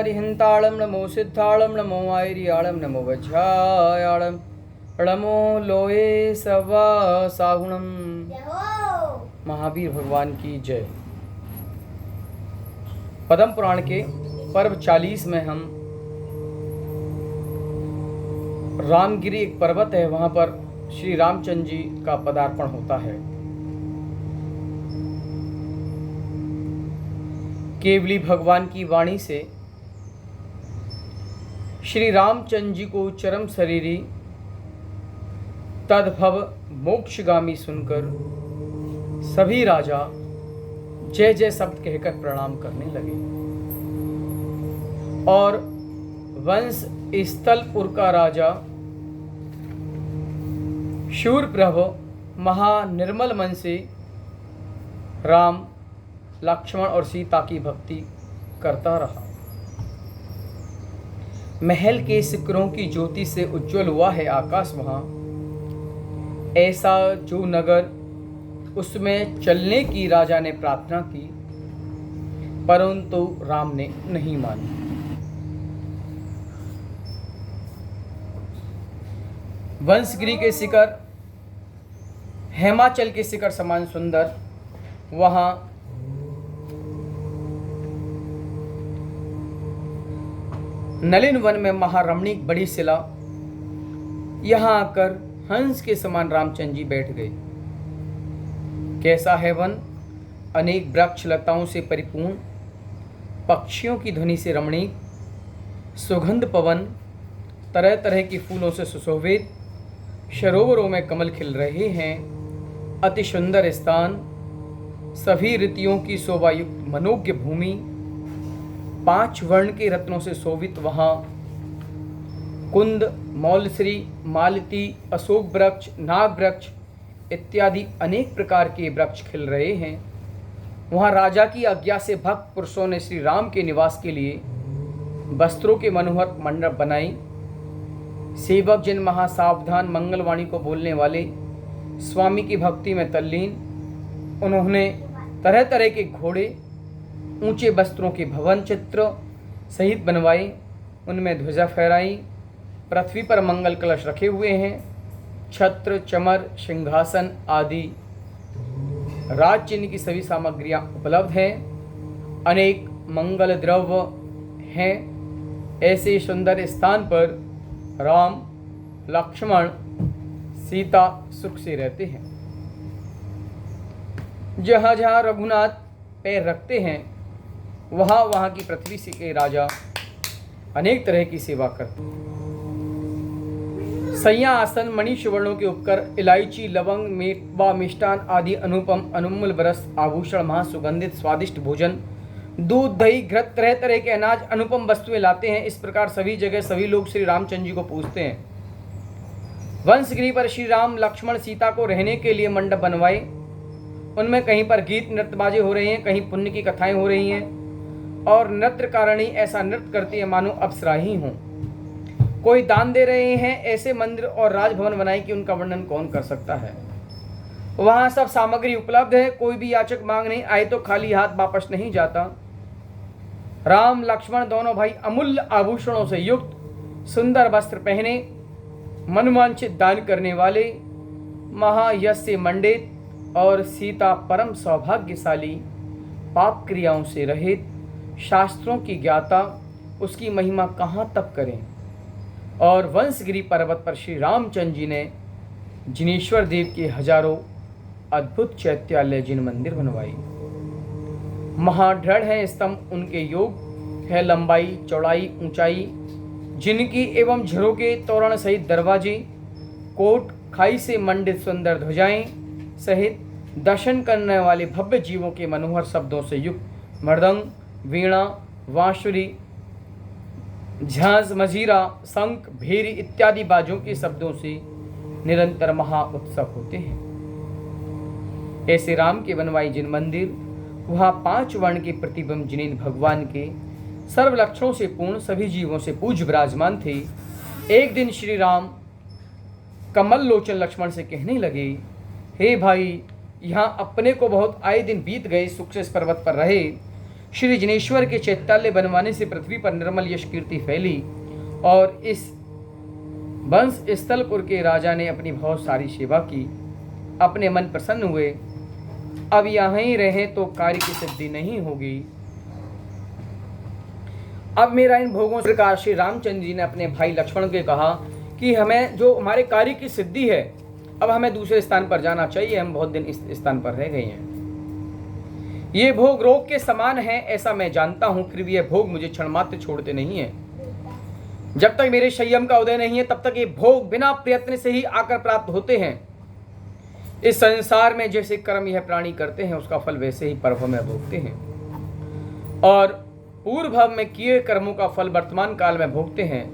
अरिहंताणं नमो सिद्धाणं नमो आयर्याणं नमो वज्रायाणं नमो लोये सवा साहुणम। महावीर भगवान की जय। पद्म पुराण के पर्व 40 में हम रामगिरी एक पर्वत है, वहां पर श्री रामचंद्र जी का पदार्पण होता है। केवली भगवान की वाणी से श्री रामचंद्र जी को चरम शरीरी तद्भव मोक्षगामी सुनकर सभी राजा जय जय शब्द कहकर प्रणाम करने लगे और वंश स्थलपुर का राजा शूरप्रभ महानिर्मल मन से राम, लक्ष्मण और सीता की भक्ति करता रहा। महल के शिखरों की ज्योति से उज्जवल हुआ है आकाश वहां। ऐसा जो नगर, उसमें चलने की राजा ने प्रार्थना की, परंतु राम ने नहीं मानी। वंशगिरी के शिखर हिमाचल के शिखर समान सुंदर, वहां नलिन वन में महारमणीक बड़ी शिला, यहां आकर हंस के समान रामचंद्र जी बैठ गए। कैसा है वन, अनेक वृक्ष लताओं से परिपूर्ण, पक्षियों की ध्वनि से रमणीक, सुगंध पवन, तरह तरह के फूलों से सुशोभित, सरोवरों में कमल खिल रहे हैं। अति सुंदर स्थान, सभी ऋतुओं की शोभायुक्त मनोज्ञ भूमि, 5 वर्ण के रत्नों से शोभित वहाँ कुंद, मौलश्री, मालती, अशोक वृक्ष, नाग वृक्ष इत्यादि अनेक प्रकार के वृक्ष खिल रहे हैं। वहाँ राजा की आज्ञा से भक्त पुरुषों ने श्री राम के निवास के लिए वस्त्रों के मनोहर मंडप बनाई। सेवक जिन महासावधान मंगलवाणी को बोलने वाले स्वामी की भक्ति में तल्लीन, उन्होंने तरह तरह के घोड़े, ऊंचे वस्त्रों के भवन चित्र सहित बनवाए, उनमें ध्वजा फहराई। पृथ्वी पर मंगल कलश रखे हुए हैं। छत्र, चमर, सिंहासन आदि राज चिन्ह की सभी सामग्रियां उपलब्ध हैं। अनेक मंगल द्रव्य हैं। ऐसे सुंदर स्थान पर राम, लक्ष्मण, सीता सुख से रहते हैं। जहाँ जहाँ रघुनाथ पैर रखते हैं, वहाँ वहाँ की पृथ्वी से के राजा अनेक तरह की सेवा करते हैं। सैया, आसन, मणि, सुवर्णों के उपकर, इलायची, लवंग, मेवा, मिष्टान आदि अनुपम अनुमूल बरस आभूषण, महासुगंधित स्वादिष्ट भोजन, दूध, दही, घृत, तरह तरह के अनाज, अनुपम वस्तुएं लाते हैं। इस प्रकार सभी जगह सभी लोग श्री रामचंद्र जी को पूजते हैं। वंशगिरी पर श्री राम, लक्ष्मण, सीता को रहने के लिए मंडप बनवाए। उनमें कहीं पर गीत नृत्यबाजे हो रहे हैं, कहीं पुण्य की कथाएं हो रही हैं और नृत्यकारिणी ऐसा नृत्य करती है मानो अप्सरा ही हों। कोई दान दे रहे हैं। ऐसे मंदिर और राजभवन बनाए कि उनका वर्णन कौन कर सकता है। वहाँ सब सामग्री उपलब्ध है। कोई भी याचक मांगने आए तो खाली हाथ वापस नहीं जाता। राम, लक्ष्मण दोनों भाई अमूल्य आभूषणों से युक्त सुंदर वस्त्र पहने, मनवांछित दान करने वाले, महायश से मंडित, और सीता परम सौभाग्यशाली, पाप क्रियाओं से रहित, शास्त्रों की ज्ञाता, उसकी महिमा कहाँ तक करें। और वंशगिरी पर्वत पर श्री रामचंद्र जी ने जिनेश्वर देव के हजारों अद्भुत चैत्यालय, जिन मंदिर बनवाई। महादृढ़ है स्तंभ उनके, योग है लंबाई, चौड़ाई, ऊंचाई जिनकी, एवं झरोके, तोरण सहित दरवाजे, कोट, खाई से मंडित सुंदर ध्वजाएं सहित दर्शन करने वाले भव्य जीवों के मनोहर शब्दों से युक्त मृदंग, वीणा, बांसुरी, झांझ, मजीरा, शंख, भेरी इत्यादि बाजों के शब्दों से निरंतर महा उत्सव होते हैं। ऐसे राम के बनवाई जिन मंदिर, वहाँ 5 वर्ण के प्रतिबिंब जिन्हें भगवान के सर्व लक्षणों से पूर्ण सभी जीवों से पूज्य विराजमान थे। एक दिन श्री राम कमल लोचन लक्ष्मण से कहने लगे, हे भाई, यहाँ अपने को बहुत आए दिन बीत गए, सुख से इस पर्वत पर रहे, श्री जिनेश्वर के चैत्यालय बनवाने से पृथ्वी पर निर्मल यश कीर्ति फैली और इस वंश स्थलपुर के राजा ने अपनी बहुत सारी सेवा की, अपने मन प्रसन्न हुए। अब यहाँ ही रहें तो कार्य की सिद्धि नहीं होगी। अब मेरा इन भोगों से प्रकार श्री रामचंद्र जी ने अपने भाई लक्ष्मण के कहा कि हमें जो हमारे कार्य की सिद्धि है, अब हमें दूसरे स्थान पर जाना चाहिए, हम बहुत दिन इस स्थान पर रह गए हैं। ये भोग रोग के समान है ऐसा मैं जानता हूं, फिर भी ये भोग मुझे क्षण मात्र छोड़ते नहीं है। जब तक मेरे संयम का उदय नहीं है तब तक ये भोग बिना प्रयत्न से ही आकर प्राप्त होते हैं। इस संसार में जैसे कर्म यह प्राणी करते हैं उसका फल वैसे ही परभव में भोगते हैं, और पूर्व भव में किए कर्मों का फल वर्तमान काल में भोगते हैं।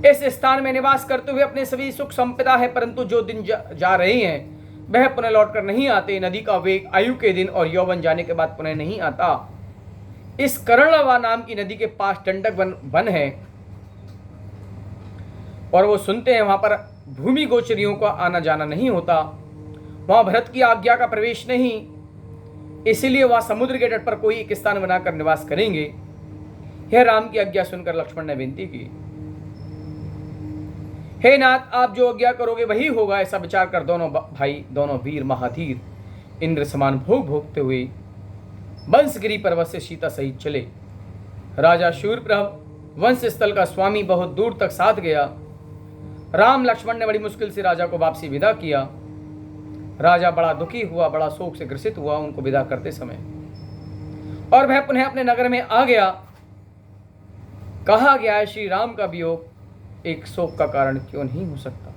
इस स्थान में निवास करते हुए अपने सभी सुख संपदा है, परंतु जो दिन जा रहे हैं वह पुनः लौटकर नहीं आते। नदी का वेग आयु के दिन और यौवन जाने के बाद पुनः नहीं आता। इस कर्णवा नाम की नदी के पास दंडक वन है और वो सुनते हैं वहां पर भूमि गोचरियों का आना जाना नहीं होता, वहां भरत की आज्ञा का प्रवेश नहीं, इसीलिए वहां समुद्र के तट पर कोई एक स्थान बनाकर निवास करेंगे। यह राम की आज्ञा सुनकर लक्ष्मण ने विनती की, हे नाथ, आप जो आज्ञा करोगे वही होगा। ऐसा विचार कर दोनों भाई, दोनों वीर महाधीर इंद्र समान भोग भोगते हुए वंशगिरी पर्वत से सीता सहित चले। राजा शूरप्रभ वंश स्थल का स्वामी बहुत दूर तक साथ गया। राम लक्ष्मण ने बड़ी मुश्किल से राजा को वापसी विदा किया। राजा बड़ा दुखी हुआ, बड़ा शोक से ग्रसित हुआ उनको विदा करते समय, और वह पुनः अपने नगर में आ गया। कहा गया है श्री राम का वियोग एक शोक का कारण क्यों नहीं हो सकता।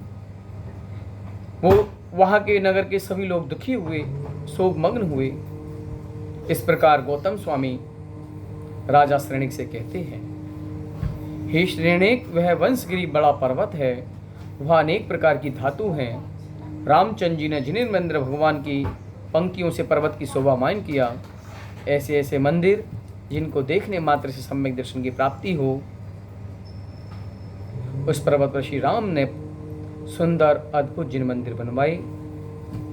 वो वहां के नगर के सभी लोग दुखी हुए, शोक मग्न हुए। इस प्रकार गौतम स्वामी राजा श्रेणिक से कहते हैं, हे श्रेणिक, वह वंशगिरी बड़ा पर्वत है, वह अनेक प्रकार की धातु हैं। रामचंद्र जी ने जिनेंद्र भगवान की पंक्तियों से पर्वत की शोभा मान किया। ऐसे ऐसे मंदिर जिनको देखने मात्र से सम्यक दर्शन की प्राप्ति हो, उस पर्वत पर श्री राम ने सुंदर अद्भुत जिन मंदिर बनवाए।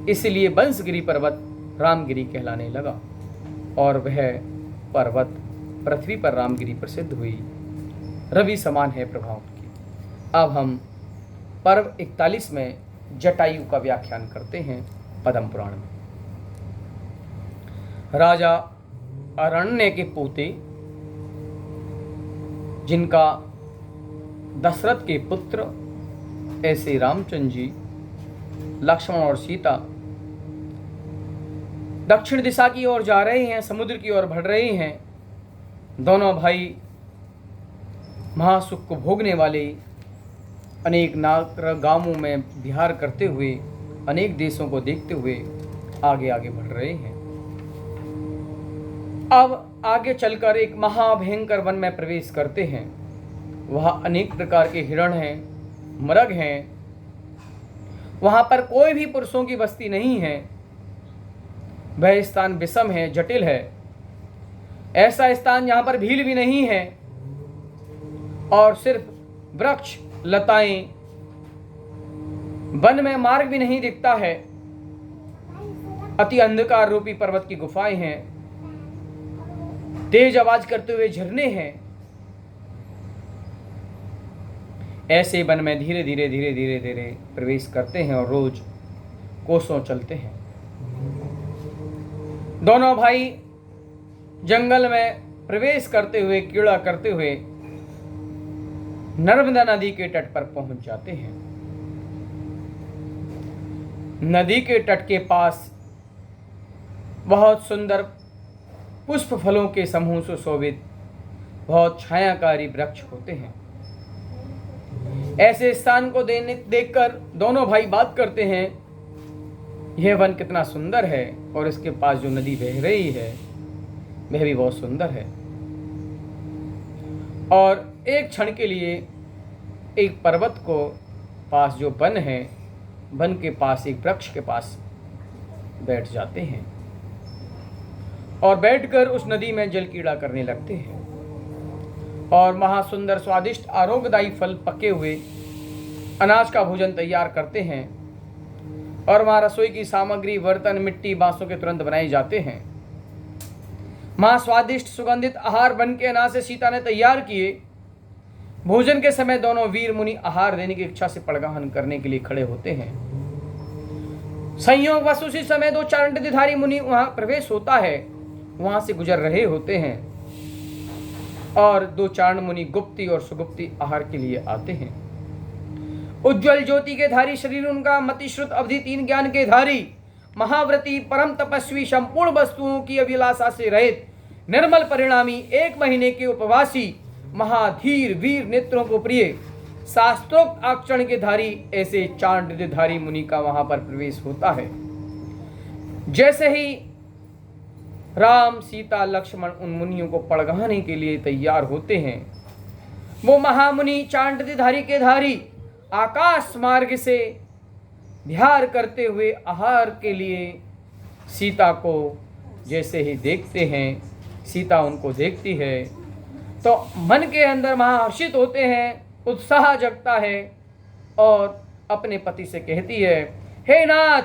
इसलिए वंशगिरी पर्वत रामगिरी कहलाने लगा और वह पर्वत पृथ्वी पर रामगिरी प्रसिद्ध हुई। रवि समान है प्रभाव की। अब हम पर्व 41 में जटायु का व्याख्यान करते हैं पद्म पुराण में। राजा अरण्य के पोते, जिनका दशरथ के पुत्र ऐसे रामचंद्र जी, लक्ष्मण और सीता दक्षिण दिशा की ओर जा रहे हैं, समुद्र की ओर बढ़ रहे हैं। दोनों भाई महासुख को भोगने वाले अनेक नागर गांवों में विहार करते हुए, अनेक देशों को देखते हुए आगे आगे बढ़ रहे हैं। अब आगे चलकर एक महाभयंकर वन में प्रवेश करते हैं। वहाँ अनेक प्रकार के हिरण हैं, मृग हैं। वहाँ पर कोई भी पुरुषों की बस्ती नहीं है। वह स्थान विषम है, जटिल है। ऐसा स्थान जहाँ पर भील भी नहीं है और सिर्फ वृक्ष लताएं, वन में मार्ग भी नहीं दिखता है। अति अंधकार रूपी पर्वत की गुफाएं हैं, तेज आवाज करते हुए झरने हैं। ऐसे वन में धीरे धीरे धीरे धीरे धीरे प्रवेश करते हैं और रोज कोसों चलते हैं। दोनों भाई जंगल में प्रवेश करते हुए, कीड़ा करते हुए नर्मदा नदी के तट पर पहुंच जाते हैं। नदी के तट के पास बहुत सुंदर पुष्प फलों के समूह से शोभित बहुत छायाकारी वृक्ष होते हैं। ऐसे स्थान को देखकर दोनों भाई बात करते हैं, यह वन कितना सुंदर है और इसके पास जो नदी बह रही है वह भी बहुत सुंदर है। और एक क्षण के लिए एक पर्वत को पास जो वन है, वन के पास एक वृक्ष के पास बैठ जाते हैं और बैठकर उस नदी में जल क्रीड़ा करने लगते हैं और महासुंदर स्वादिष्ट आरोग्यदायी फल पके हुए अनाज का भोजन तैयार करते हैं। और वहाँ रसोई की सामग्री, बर्तन, मिट्टी, बांसों के तुरंत बनाए जाते हैं। मां स्वादिष्ट सुगंधित आहार बन के अनाज से सीता ने तैयार किए। भोजन के समय दोनों वीर मुनि आहार देने की इच्छा से पड़गहन करने के लिए खड़े होते हैं। संयोग उसी समय दो चांडालधारी मुनि वहां प्रवेश होता है, वहां से गुजर रहे होते हैं और दो चांड मुनि गुप्ती और सुगुप्ती आहार के लिए आते हैं। उज्ज्वल ज्योति के धारी शरीर उनका, मतिश्रुत अवधि 3 ज्ञान के धारी, महाव्रती परम तपस्वी, संपूर्ण वस्तुओं की अभिलाषा से रहित, निर्मल परिणामी, 1 महीने के उपवासी, महाधीर वीर, नेत्रों को प्रिय, शास्त्रोक्त आचरण के धारी ऐसे चांडालधारी मुनि का वहां पर प्रवेश होता है। जैसे ही राम, सीता, लक्ष्मण उन मुनियों को पड़गहाने के लिए तैयार होते हैं, वो महामुनि चांडालधारी के धारी आकाश मार्ग से विहार करते हुए आहार के लिए सीता को जैसे ही देखते हैं, सीता उनको देखती है तो मन के अंदर महाहर्षित होते हैं, उत्साह जगता है और अपने पति से कहती है, हे नाथ,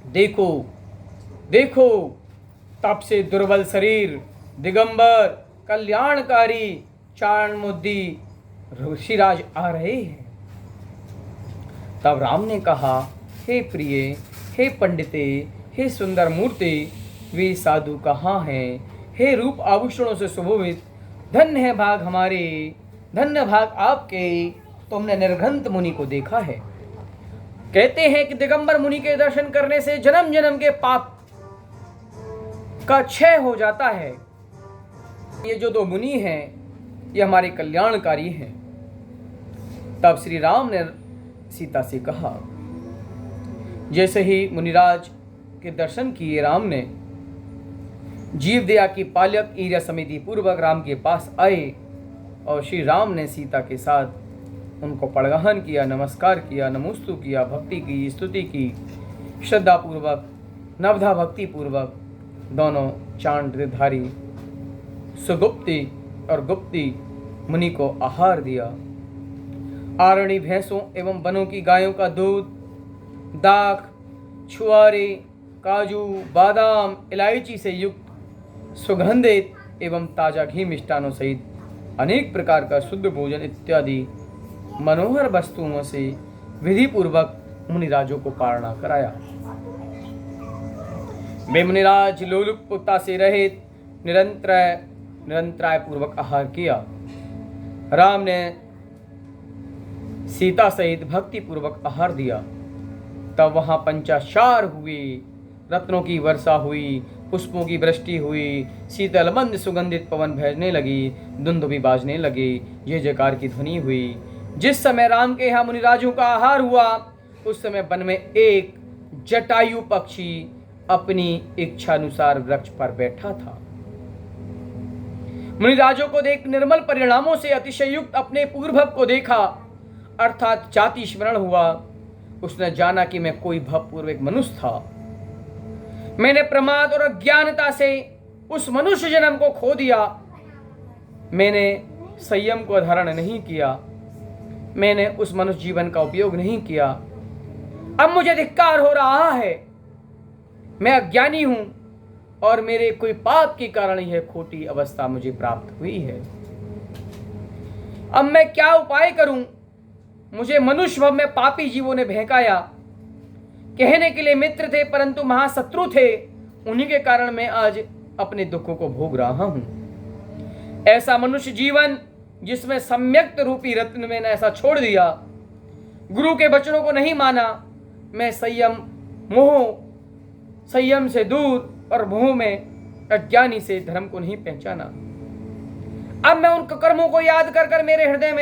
देखो देखो, तप से दुर्बल शरीर, दिगंबर, कल्याणकारी चाणमुद्दी ऋषिराज आ रहे हैं। तब राम ने कहा, हे प्रिय, हे पंडिते, हे सुंदर मूर्ति, वे साधु कहाँ हैं? हे रूप आभूषणों से सुशोभित, धन्य है भाग हमारे, धन्य भाग आपके, तुमने निर्घंत मुनि को देखा है। कहते हैं कि दिगंबर मुनि के दर्शन करने से जन्म जन्म के पाप का क्षय हो जाता है। ये जो 2 मुनि हैं, ये हमारे कल्याणकारी हैं। तब श्री राम ने सीता से कहा, जैसे ही मुनिराज के दर्शन किए, राम ने जीव दया की पालक ईर्ष्या समिति पूर्वक राम के पास आए और श्री राम ने सीता के साथ उनको पड़गहन किया, नमस्कार किया, नमोस्तु किया, भक्ति की, स्तुति की, श्रद्धा पूर्वक, नवधा भक्ति पूर्वक दोनों चांडालधारी सुगुप्ती और गुप्ती मुनि को आहार दिया। आरणी भैंसों एवं वनों की गायों का दूध, दाख, छुआरे, काजू, बादाम, इलायची से युक्त सुगंधित एवं ताजा घी, मिष्टानों सहित अनेक प्रकार का शुद्ध भोजन इत्यादि मनोहर वस्तुओं से विधि पूर्वक मुनिराजों को पारणा कराया। वे मुनिराज लोलुपता से रहित निरंतराय पूर्वक आहार किया। राम ने सीता सहित भक्ति पूर्वक आहार दिया। तब वहां पंचाचार हुए, रत्नों की वर्षा हुई, पुष्पों की वृष्टि हुई, शीतल मंद सुगंधित पवन बहने लगी, दुंदुभी बाजने लगी, जय जयकार की ध्वनि हुई। जिस समय राम के यहाँ मुनिराजों का आहार हुआ, उस समय वन में एक जटायु पक्षी अपनी इच्छानुसार वृक्ष पर बैठा था। मुनिराजों को देख निर्मल परिणामों से अतिशयुक्त अपने पूर्वभ को देखा, अर्थात जाति स्मरण हुआ। उसने जाना कि मैं कोई भवपूर्व एक मनुष्य था। मैंने प्रमाद और अज्ञानता से उस मनुष्य जन्म को खो दिया। मैंने संयम को धारण नहीं किया। मैंने उस मनुष्य जीवन का उपयोग नहीं किया। अब मुझे धिक्कार हो रहा है। मैं अज्ञानी हूं और मेरे कोई पाप के कारण यह खोटी अवस्था मुझे प्राप्त हुई है। अब मैं क्या उपाय करूं? मुझे मनुष्य भव में पापी जीवों ने बहकाया। कहने के लिए मित्र थे परंतु महाशत्रु थे। उन्हीं के कारण मैं आज अपने दुखों को भोग रहा हूं। ऐसा मनुष्य जीवन जिसमें सम्यक्त रूपी रत्न मैंने ऐसा छोड़ दिया, गुरु के वचनों को नहीं माना, मैं संयम से दूर और मोह में अज्ञानी से धर्म को नहीं पहचाना। अब मैं उन कर्मों को याद कर कर मेरे हृदय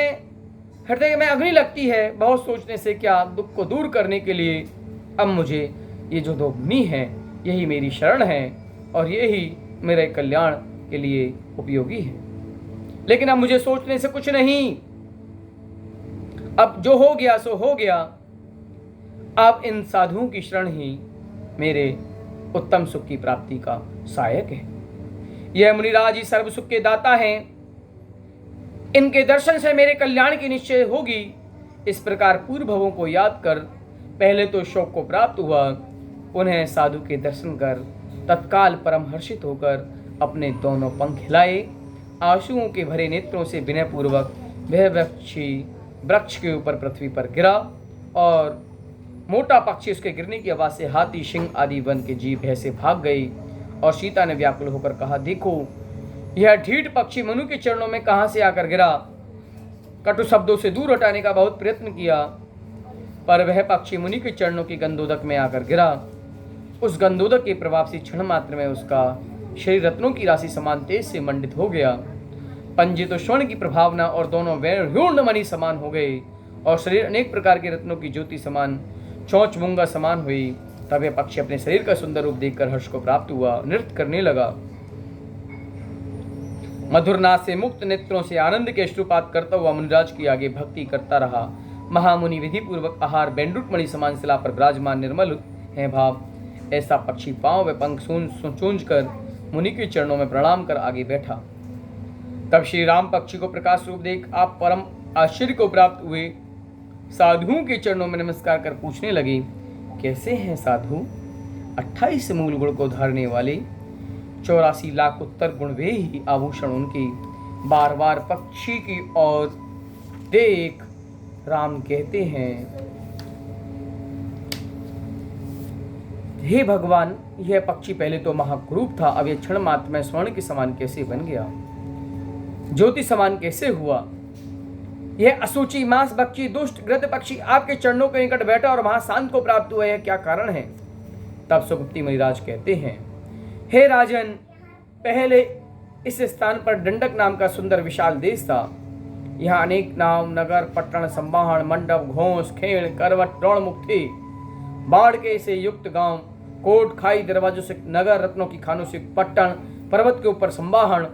में अग्नि लगती है। बहुत सोचने से क्या, दुख को दूर करने के लिए अब मुझे ये जो 2 मुनि हैं, यही मेरी शरण है और यही मेरे कल्याण के लिए उपयोगी है। लेकिन अब मुझे सोचने से कुछ नहीं। अब जो हो गया सो हो गया। अब इन साधुओं की शरण ही मेरे उत्तम सुख की प्राप्ति का सहायक है। यह मुनिराज ही सर्व सुख के दाता हैं। इनके दर्शन से मेरे कल्याण की निश्चय होगी। इस प्रकार पूर्व भवों को याद कर पहले तो शोक को प्राप्त हुआ, उन्हें साधु के दर्शन कर तत्काल परम हर्षित होकर अपने दोनों पंख हिलाए, आंसुओं के भरे नेत्रों से विनयपूर्वक वह वृक्ष के ऊपर पृथ्वी पर गिरा और मोटा पक्षी उसके गिरने की आवाज से हाथी, सिंह आदि वन के जीव भय से भाग गई। और सीता ने व्याकुल होकर कहा, देखो यह ढीठ पक्षी मनु के चरणों में कहां से आकर गिरा। कटु शब्दों से दूर हटाने का बहुत प्रयत्न किया, पर वह पक्षी मुनि के चरणों की गंधोदक में आकर गिरा। उस गंधोदक के प्रभाव से क्षण मात्र में उसका शरीर रत्नों की राशि समान तेज से मंडित हो गया। पंजे तो स्वर्ण की प्रभावना और दोनों वैर मणि समान हो गए और शरीर अनेक प्रकार के रत्नों की ज्योति समान, चोंच मूंगा समान हुई। तब यह पक्षी अपने शरीर का सुंदर रूप देखकर हर्ष को प्राप्त हुआ, नृत्य करने लगा। मधुर नाद से मुक्त नेत्रों से आनंद के अश्रुपात करता हुआ मुनिराज की आगे भक्ति करता रहा। महामुनि विधि पूर्वक आहार बेंडुटमणि समान शिला पर विराजमान निर्मल है भाव। ऐसा पक्षी पांव व पंख सूंझ कर मुनि के चरणों में प्रणाम कर आगे बैठा। तब श्री राम पक्षी को प्रकाश रूप देख आप परम आश्चर्य को प्राप्त हुए। साधुओं के चरणों में नमस्कार कर पूछने लगे, कैसे हैं साधु? 28 मूल गुण को धारने वाले, 84 लाख उत्तर गुण वे ही आभूषण उनकी। बार बार पक्षी की ओर देख राम कहते हैं, हे भगवान, यह पक्षी पहले तो महाक्रूप था, अब यह क्षण मात्र में स्वर्ण के समान कैसे बन गया? ज्योति समान कैसे हुआ? यह असुचि मांस भक्षी दुष्ट गृध पक्षी आपके चरणों के निकट बैठा और वहां शांत को प्राप्त हुआ, यह क्या कारण है? तब सुगुप्ती मुनिराज कहते हैं, हे राजन, पहले इस स्थान पर दंडक नाम का सुंदर विशाल देश था। यहाँ अनेक नाव, नगर, पट्टन, संवाहन, मंडप, घोंस, खेड़, करवट, द्रोणमुख थे। बाढ़ के से युक्त गांव, कोट, खाई, दरवाजों से नगर, रत्नों की खानों से पट्टन, पर्वत के ऊपर संवाहन,